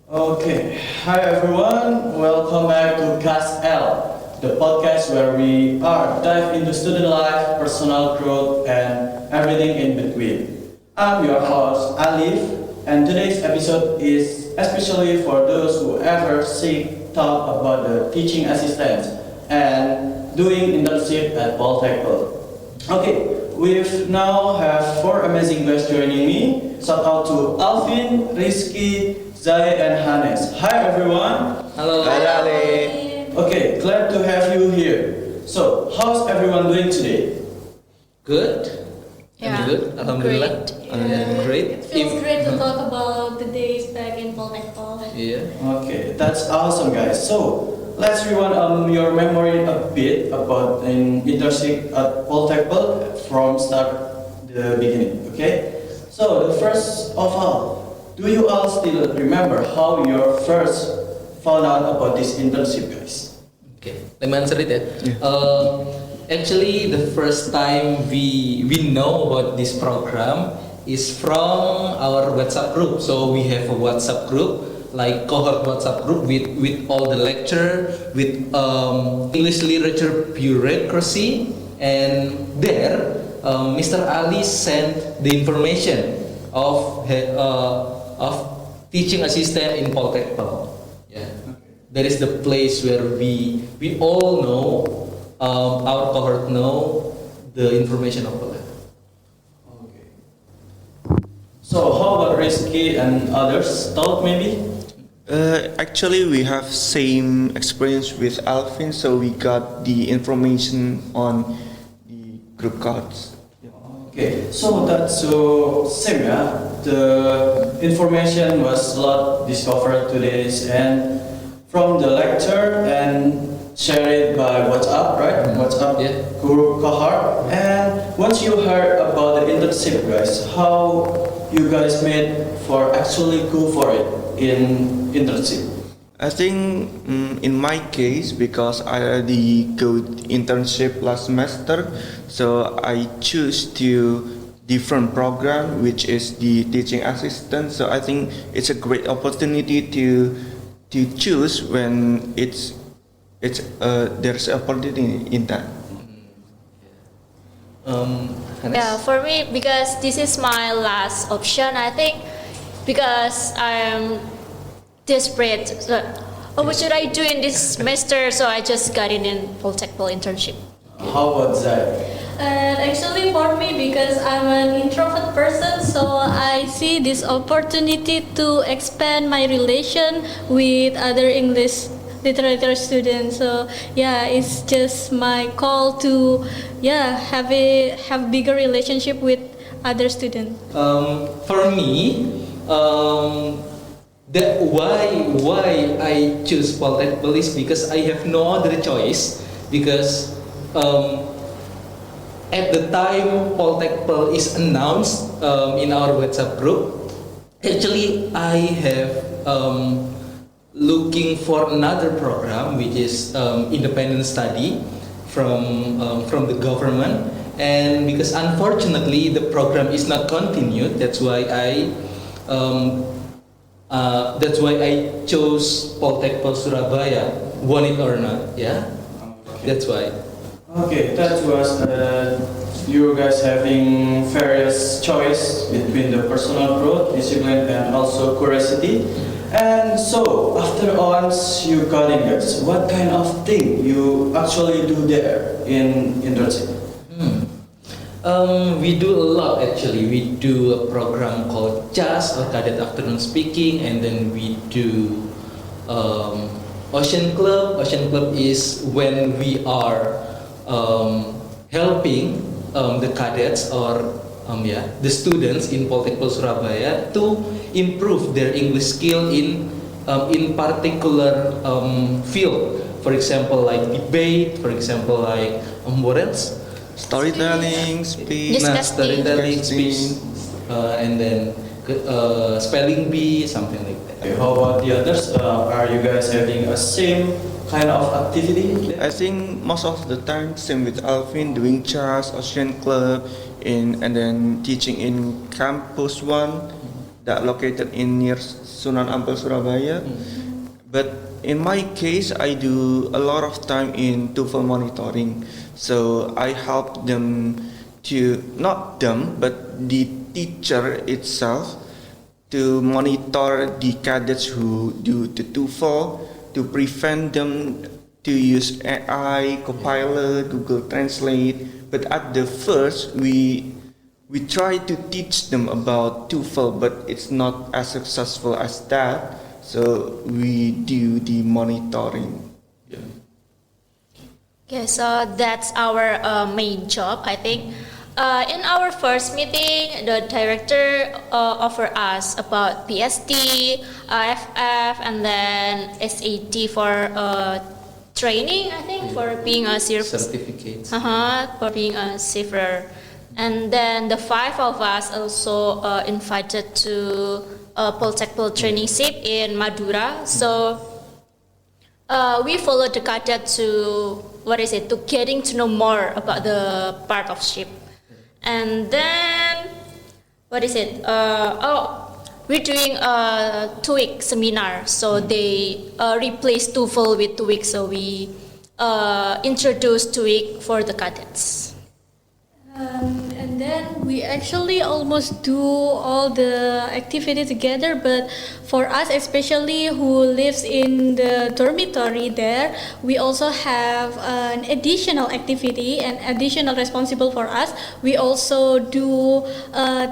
Okay, hi everyone, welcome back to Cast L, the podcast where we are dive into student life, personal growth, and everything in between. I'm your host Alif, and today's episode is especially for those who ever seek talk about the teaching assistant and doing internship at Polytechnic. Okay, we've now have four amazing guests joining me. Shout out to Alvin, Rizky, Zai, and Hannes. Hi everyone. Halo. Hai Ale. Okay, glad to have you here. So, how's everyone doing today? Good. Yeah, I'm good. Alhamdulillah. great. Great. It feels great to talk about the days back in Polytechnic. Yeah. Okay, that's awesome, guys. So, let's rewind your memory a bit about an internship at Polytechnic from start the beginning. Okay. So, the first of all, do you all still remember how you first found out about this internship, guys? Okay. Let me answer it. Actually, the first time we know about this program is from our WhatsApp group. So we have a WhatsApp group, like cohort WhatsApp group with all the lecture, with English literature bureaucracy, and there Mr. Ali sent the information of teaching assistant in Polytechnic. Yeah, that is the place where we all know, our cohort know the information of Polytechnic. Okay. So, how about Rizky and others? Thought maybe? Actually, we have same experience with Alvin, so we got the information on the group cards. Okay, so that's so same, yeah. The information was a lot discovered today and from the lecture and shared by WhatsApp, right? WhatsApp Yeah. group cohort. And once you heard about the internship, guys, how you guys made for actually go for it in internship? I think in my case, because I already go internship last semester, so I choose to different program, which is the teaching assistant. So I think it's a great opportunity to choose when there's opportunity in that. Hannes? Yeah, for me, because this is my last option, I think, because I'm desperate. So, what should I do in this semester? So I just got in Polytechnic internship. How about Zai? And actually for me, because I'm an introvert person, so I see this opportunity to expand my relation with other English literature students. So yeah, it's just my call to have bigger relationship with other students. For me, that why I choose Polytechnic is because I have no other choice, because at the time Polytechnic is announced in our WhatsApp group, actually I have looking for another program which is independent study from the government, and because unfortunately the program is not continued, that's why I chose Polytechnic Surabaya, want it or not. Yeah, that's why. Okay, that was you guys having various choice between the personal growth, discipline, and also curiosity. And so, after once you got in, guys, what kind of thing you actually do there in internship? We do a lot actually. We do a program called CAS, or Cadet Afternoon Speaking, and then we do Ocean Club. Ocean Club is when we are helping the cadets or the students in Polytechnic Surabaya to improve their English skill in particular field. For example, like debate. For example, like what else? Storytelling, speech, Discussing. Storytelling, speech, and then spelling bee, something like that. Okay, how about the others? Are you guys having a same kind of activity? I think most of the time same with Alvin, doing chess, Ocean Club, and then teaching in Campus One, that located in near Sunan Ampel Surabaya. But in my case, I do a lot of time in TOEFL monitoring. So I help them to, not them, but the teacher itself to monitor the cadets who do the TOEFL, to prevent them to use AI, Copilot, Google Translate. But at the first, we try to teach them about TOEFL, but it's not as successful as that. So we do the monitoring. Yeah. Okay, so that's our main job, I think. In our first meeting, the director offered us about PST, FF, and then SAT for training, I think, for being a Certificates. for being a safer. And then the five of us also invited to Poltekpol training ship in Madura. So we followed the cadet to to getting to know more about the part of ship. And then we're doing a 2-week seminar. So they replaced TOEFL with 2 weeks. So we introduced 2 week for the cadets. And then we actually almost do all the activity together, but for us, especially who lives in the dormitory there, we also have an additional activity and additional responsible for us. We also do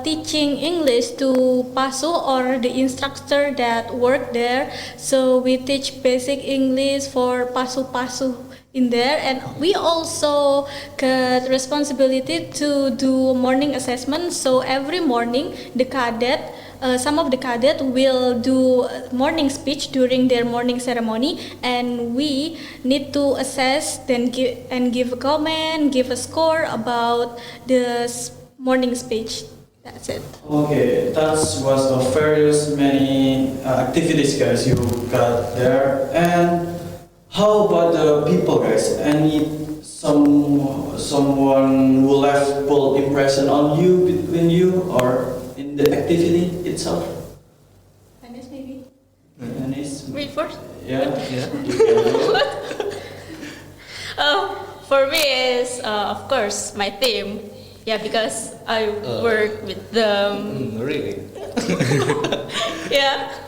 teaching English to PASU or the instructor that work there. So we teach basic English for PASU in there, and we also get responsibility to do morning assessment. So every morning the cadet, some of the cadet will do morning speech during their morning ceremony, and we need to assess, then give a comment, give a score about the morning speech. That's it. Okay, that was a various many activities, guys, you got there. And how about the people, guys? Someone who left bold impression on you, between you, or in the activity itself? Anis maybe. Anis? Me first? Yeah. Yeah. For me is of course my team. Yeah, because I work with them. Really? Yeah.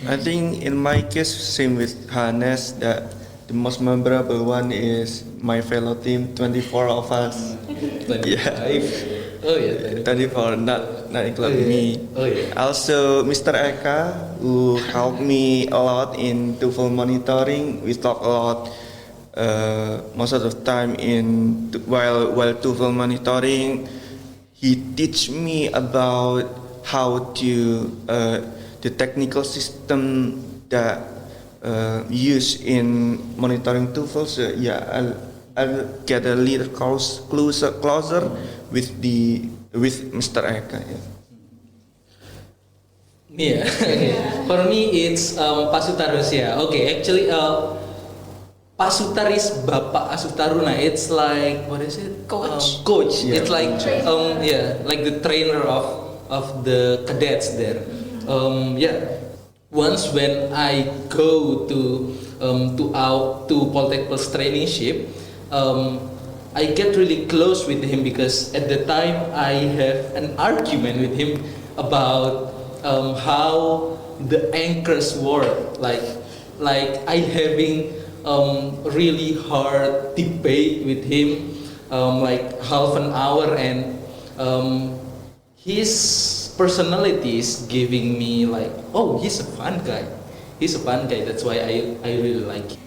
I think in my case, same with Hannes, that the most memorable one is my fellow team, 24 of us. 25. Oh yeah. 24, not including me. Oh yeah. Also, Mr. Eka, who helped me a lot in TOEFL monitoring. We talk a lot most of the time while TOEFL monitoring. He teach me about how to the technical system that used in monitoring TOEFL. So yeah, I'll get a little closer with Mr. Eka. Yeah. For me, it's Pasutarus. Yeah. Okay. Actually, Pasutar is Bapak Asutaruna. It's like, what is it? Coach. Coach. Yeah. It's like like the trainer of the cadets there. Once when I go to Poltekpol's training ship, I get really close with him because at the time I have an argument with him about how the anchors work. Like I having really hard debate with him, like half an hour, and his personality is giving me like, oh, he's a fun guy. That's why I really like him.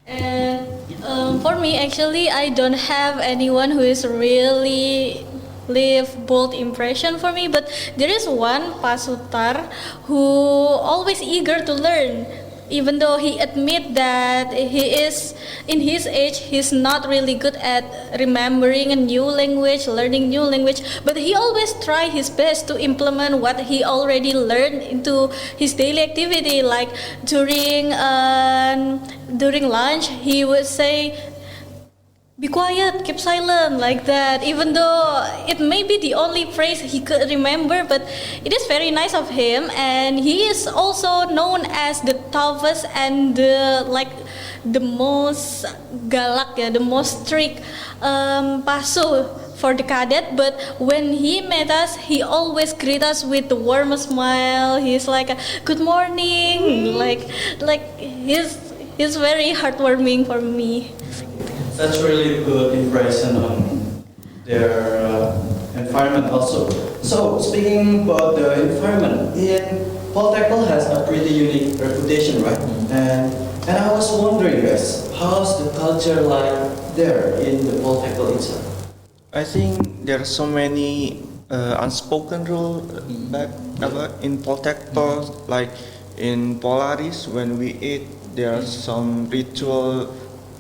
And for me, actually, I don't have anyone who is really leave bold impression for me, but there is one Pasutar who always eager to learn. Even though he admit that he is in his age, he's not really good at remembering a new language, learning new language, but he always try his best to implement what he already learned into his daily activity. Like during lunch, he would say, be quiet, keep silent, like that. Even though it may be the only phrase he could remember, but it is very nice of him, and he is also known as the toughest and the most galak, yeah, the most strict pasu for the cadet. But when he met us, he always greet us with the warmest smile. He's like, "Good morning," like he's very heartwarming for me. That's really good impression on their environment also. So speaking about the environment, in Poltechnical has a pretty unique reputation, right? And I was wondering, guys, how's the culture like there in the Poltechnical itself? I think there are so many unspoken rules back about in Poltechnical, like in Polaris when we eat, there are some ritual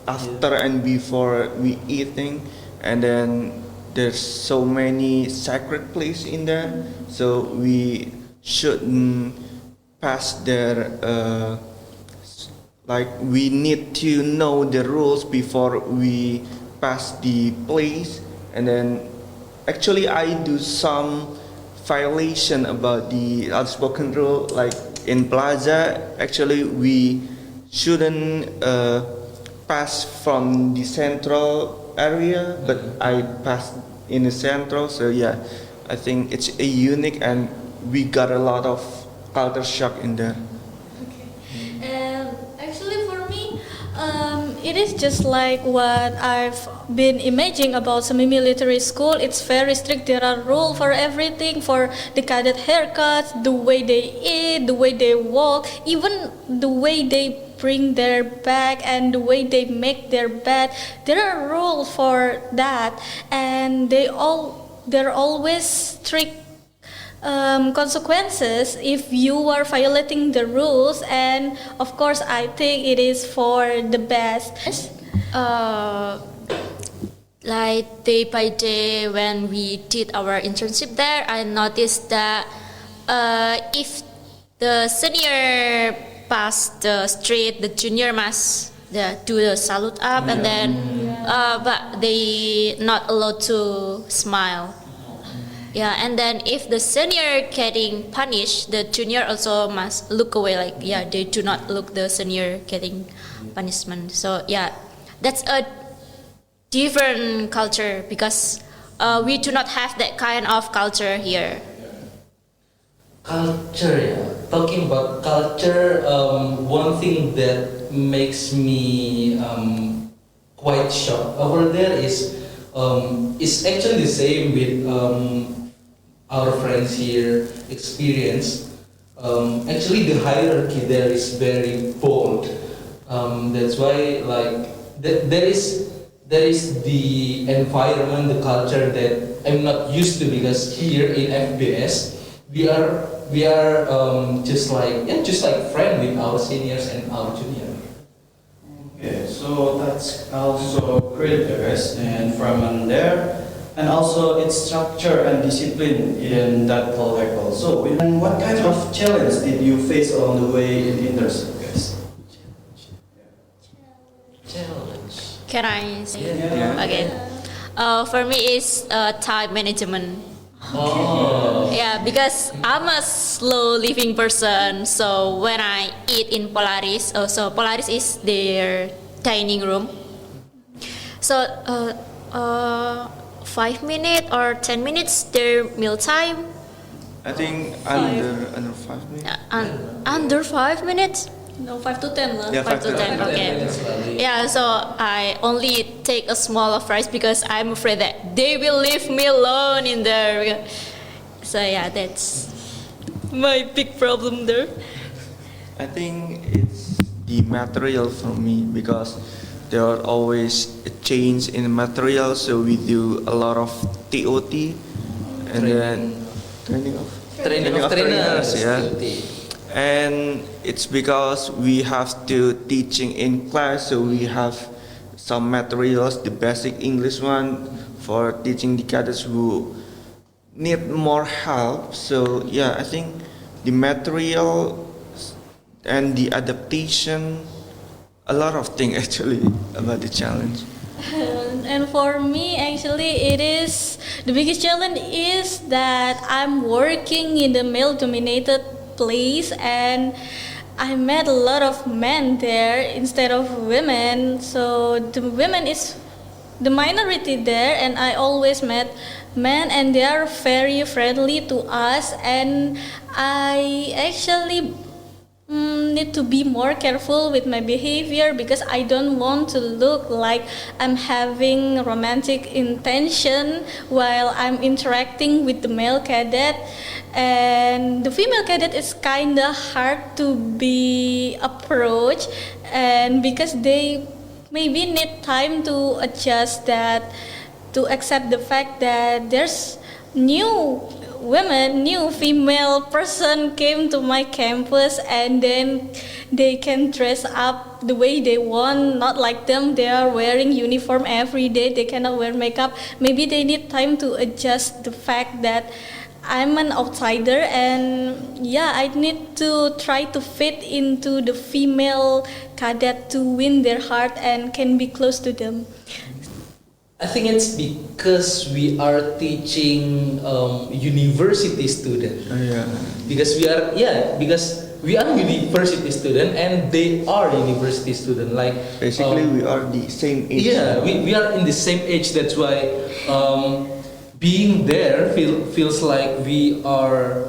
after and before we eating, and then there's so many sacred place in there, so we shouldn't pass there. Like we need to know the rules before we pass the place, and then actually I do some violation about the unspoken rule, like in plaza actually we shouldn't pass from the central area, but I passed in the central, so yeah, I think it's a unique and we got a lot of culture shock in there. And actually, for me, it is just like what I've been imagining about semi-military school. It's very strict. There are rules for everything, for the cadet haircuts, the way they eat, the way they walk, even the way they bring their bag and the way they make their bed. There are rules for that, and they're always strict consequences if you are violating the rules, and of course I think it is for the best. Like day by day when we did our internship there, I noticed that if the senior pass the street, the junior must do the salute up, and then but they not allowed to smile. Yeah, and then if the senior getting punished, the junior also must look away. Like they do not look the senior getting punishment. So yeah, that's a different culture because we do not have that kind of culture here. Culture, yeah. Talking about culture, one thing that makes me quite shocked over there is actually the same with our friends here experience. Actually, the hierarchy there is very bold. That's why, like, there is the environment, the culture that I'm not used to, because here in FBS we are just like friend with our seniors and our junior. Okay, so that's also great, guys, and from there, and also its structure and discipline in that Poltechnical. So, and what kind of challenge did you face along the way in internship, guys? Challenge. Can I say Yeah. again? For me, it's time management. Oh. Yeah, because I'm a slow living person. So when I eat in Polaris, so Polaris is their dining room. So 5 minutes or 10 minutes their meal time. I think under 5 minutes. Under 5 minutes. No, 5 to 10 lah. Yeah, 5 to 10. Okay. Yeah, so I only take a small of rice because I'm afraid that they will leave me alone in there. So yeah, that's my big problem there. I think it's the material for me, because there are always a change in material, so we do a lot of TOT and then training of trainers, yeah. And it's because we have to teaching in class, so we have some materials, the basic English one for teaching the cadets who need more help. So yeah, I think the material and the adaptation, a lot of things actually about the challenge. And for me, actually, it is the biggest challenge is that I'm working in the male-dominated place, and I met a lot of men there instead of women. So the women is the minority there, and I always met men, and they are very friendly to us. And I actually need to be more careful with my behavior because I don't want to look like I'm having romantic intention while I'm interacting with the male cadet. And the female cadet is kinda hard to be approached, and because they maybe need time to adjust that, to accept the fact that there's new new female person came to my campus, and then they can dress up the way they want, not like them, they are wearing uniform every day, they cannot wear makeup. Maybe they need time to adjust the fact that I'm an outsider, and yeah, I need to try to fit into the female cadet to win their heart and can be close to them. I think it's because we are teaching university student. Yeah. Because we are university student and they are university student. Like Basically, we are the same age. yeah, we are in the same age. That's why being there feels like we are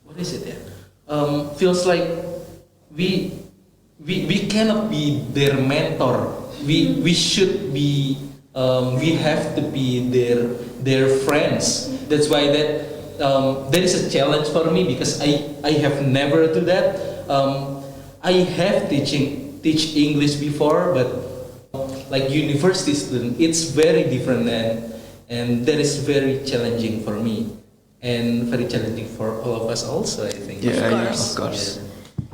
what is it? Yeah? Feels like we cannot be their mentor. We should be we have to be their friends. That's why that is a challenge for me because I have never do that. I have teach English before, but like university student, it's very different and that is very challenging for me and very challenging for all of us also. I think. Yeah, of course.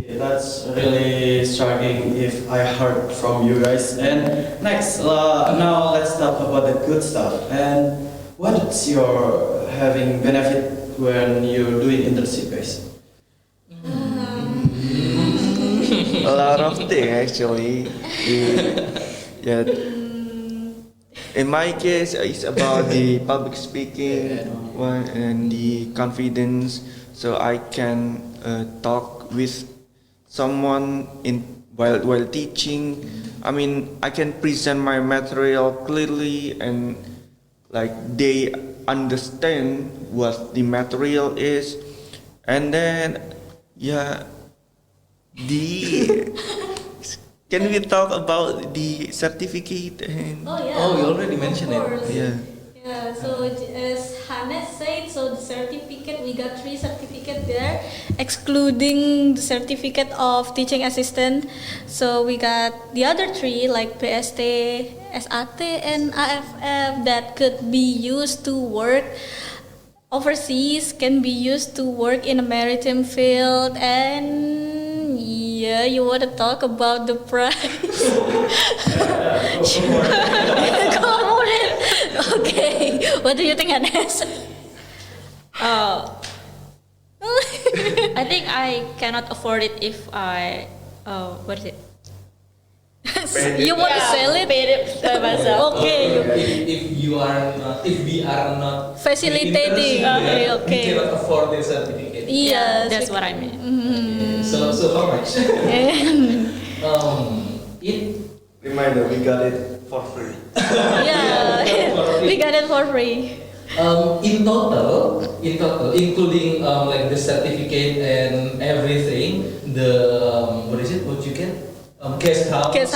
Yeah, that's really striking if I heard from you guys. And next, now let's talk about the good stuff. And what's your having benefit when you're doing internship, guys? A lot of things actually. Yeah. In my case, it's about the public speaking one and the confidence, so I can talk with someone in while teaching. I mean, I can present my material clearly and like they understand what the material is, and then yeah, the can we talk about the certificate and Oh yeah. Oh, we already mentioned it. Of course. yeah. Yeah, so as Hannes said, so the certificate, we got 3 certificates there, excluding the certificate of teaching assistant. So we got the other 3 like PST, SAT, and AFF that could be used to work overseas, can be used to work in a maritime field, and yeah, you want to talk about the price? Go for it. Okay, what do you think, Hannes? Oh, I think I cannot afford it if I what is it? You want to sell it? Paid it myself. Okay. If we are not Facilitating. internship, Okay. we cannot afford the certificate. Yes. That's what I mean. So how much? It Reminder, we got it for free. Yeah, we got it for free. in total, including like the certificate and everything, the what is it? What you get? Guest house. Guest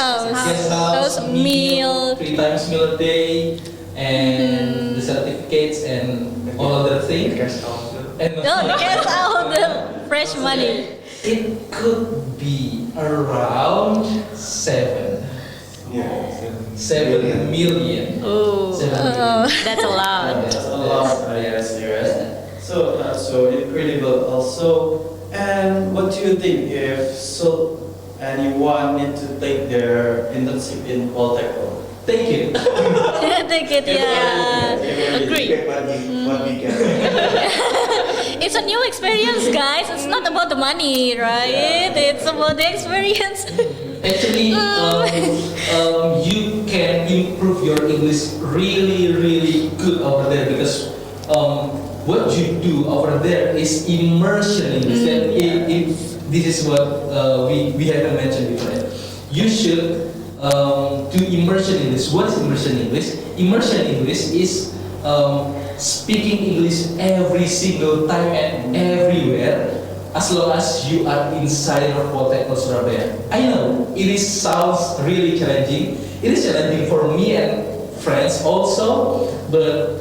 house, meal. 3 times meal a day, and the certificates and all other things. And Oh, guess out the fresh money. it could be around 7 million. Oh, 7 million. that's a lot. That's a lot, yes, yes. So that's so incredible also. And what do you think if anyone need to take their internship in Polytechnic? Thank you. Take it, yeah. Agree. What we get. It's a new experience, guys. It's not about the money, right? It's about the experience. Actually, you can improve your English really, really good over there because what you do over there is immersion English. This is what we haven't mentioned before. You should do immersion English. What is immersion English? Immersion English is speaking English every single time and everywhere as long as you are inside of Poltekno Surabaya. I know it sounds really challenging. It is challenging for me and friends also, but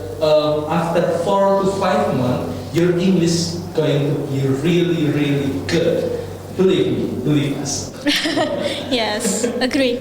after 4 to 5 months, your English is going to be really, really good. Believe me, believe us. Yes, agree.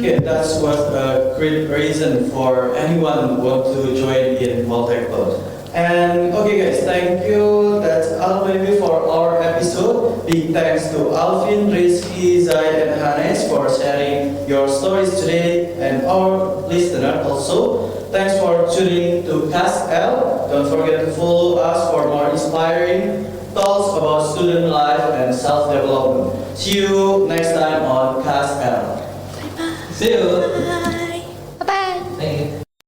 Yeah, that's what a great reason for anyone who want to join in Poltekno. And okay guys, thank you. That's all maybe for our episode. Big thanks to Alvin, Rizky, Zai, and Hannes for sharing your stories today, and our listener also. Thanks for tuning to Cast L. Don't forget to follow us for more inspiring thoughts about student life and self-development. See you next time on Cast L. See you.